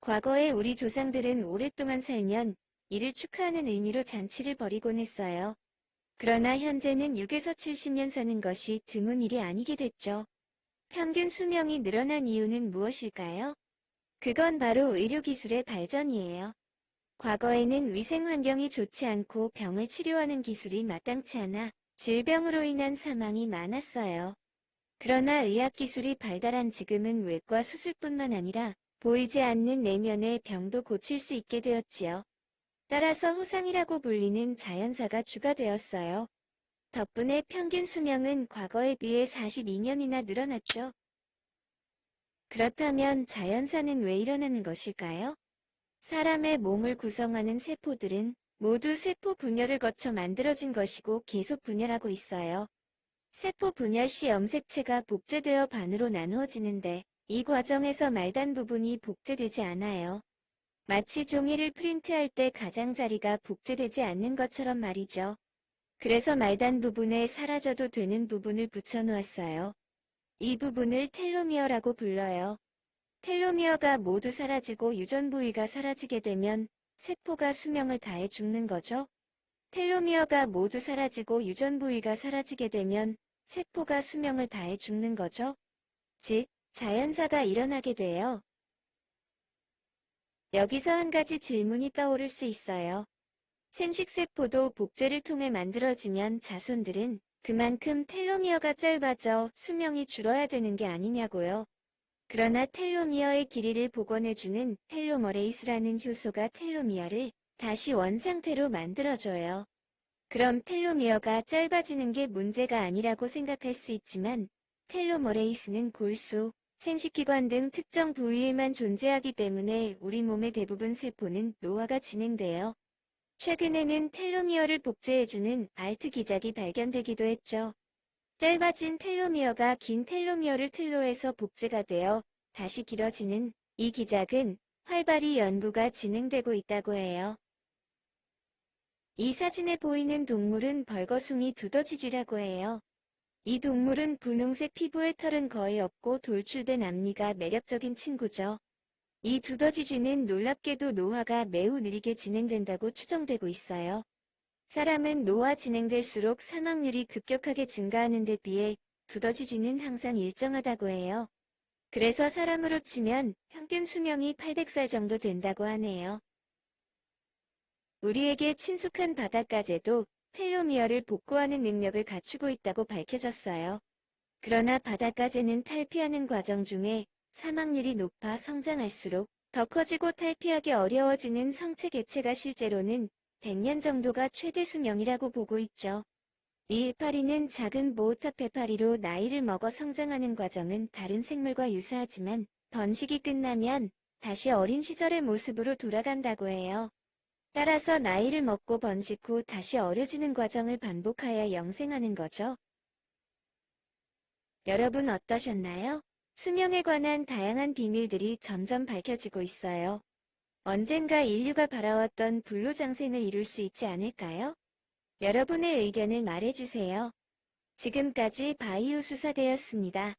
과거에 우리 조상들은 오랫동안 살면 이를 축하하는 의미로 잔치를 벌이곤 했어요. 그러나 현재는 6에서 70년 사는 것이 드문 일이 아니게 됐죠. 평균 수명이 늘어난 이유는 무엇일까요? 그건 바로 의료기술의 발전이에요. 과거에는 위생 환경이 좋지 않고 병을 치료하는 기술이 마땅치 않아 질병으로 인한 사망이 많았어요. 그러나 의학기술이 발달한 지금은 외과 수술뿐만 아니라 보이지 않는 내면의 병도 고칠 수 있게 되었지요. 따라서 호상이라고 불리는 자연사가 주가 되었어요. 덕분에 평균 수명은 과거에 비해 42년이나 늘어났죠. 그렇다면 자연사는 왜 일어나는 것일까요? 사람의 몸을 구성하는 세포들은 모두 세포 분열을 거쳐 만들어진 것이고 계속 분열하고 있어요. 세포 분열 시 염색체가 복제되어 반으로 나누어지는데 이 과정에서 말단 부분이 복제되지 않아요. 마치 종이를 프린트할 때 가장자리가 복제되지 않는 것처럼 말이죠. 그래서 말단 부분에 사라져도 되는 부분을 붙여놓았어요. 이 부분을 텔로미어라고 불러요. 텔로미어가 모두 사라지고 유전 부위가 사라지게 되면 세포가 수명을 다해 죽는 거죠. 텔로미어가 모두 사라지고 유전 부위가 사라지게 되면 세포가 수명을 다해 죽는 거죠. 즉, 자연사가 일어나게 돼요. 여기서 한 가지 질문이 떠오를 수 있어요. 생식세포도 복제를 통해 만들어지면 자손들은 그만큼 텔로미어가 짧아져 수명이 줄어야 되는 게 아니냐고요. 그러나 텔로미어의 길이를 복원해주는 텔로머레이스라는 효소가 텔로미어를 다시 원상태로 만들어줘요. 그럼 텔로미어가 짧아지는 게 문제가 아니라고 생각할 수 있지만 텔로머레이스는 골수, 생식기관 등 특정 부위에만 존재하기 때문에 우리 몸의 대부분 세포는 노화가 진행돼요. 최근에는 텔로미어를 복제해주는 알트 기작이 발견되기도 했죠. 짧아진 텔로미어가 긴 텔로미어를 틀로해서 복제가 되어 다시 길어지는 이 기작은 활발히 연구가 진행되고 있다고 해요. 이 사진에 보이는 동물은 벌거숭이 두더지쥐라고 해요. 이 동물은 분홍색 피부에 털은 거의 없고 돌출된 앞니가 매력적인 친구죠. 이 두더지쥐는 놀랍게도 노화가 매우 느리게 진행된다고 추정되고 있어요. 사람은 노화 진행될수록 사망률이 급격하게 증가하는 데 비해 두더지쥐는 항상 일정하다고 해요. 그래서 사람으로 치면 평균 수명이 800살 정도 된다고 하네요. 우리에게 친숙한 바닷가재도 텔로미어를 복구하는 능력을 갖추고 있다고 밝혀졌어요. 그러나 바닷가재는 탈피하는 과정 중에 사망률이 높아 성장할수록 더 커지고 탈피하기 어려워지는 성체 개체가 실제로는 100년 정도가 최대 수명이라고 보고 있죠. 이 해파리는 작은 모우탑 해파리로 나이를 먹어 성장하는 과정은 다른 생물과 유사하지만 번식이 끝나면 다시 어린 시절의 모습으로 돌아간다고 해요. 따라서 나이를 먹고 번식 후 다시 어려지는 과정을 반복하여 영생하는 거죠. 여러분 어떠셨나요? 수명에 관한 다양한 비밀들이 점점 밝혀지고 있어요. 언젠가 인류가 바라왔던 불로장생을 이룰 수 있지 않을까요? 여러분의 의견을 말해주세요. 지금까지 바이오 수사대였습니다.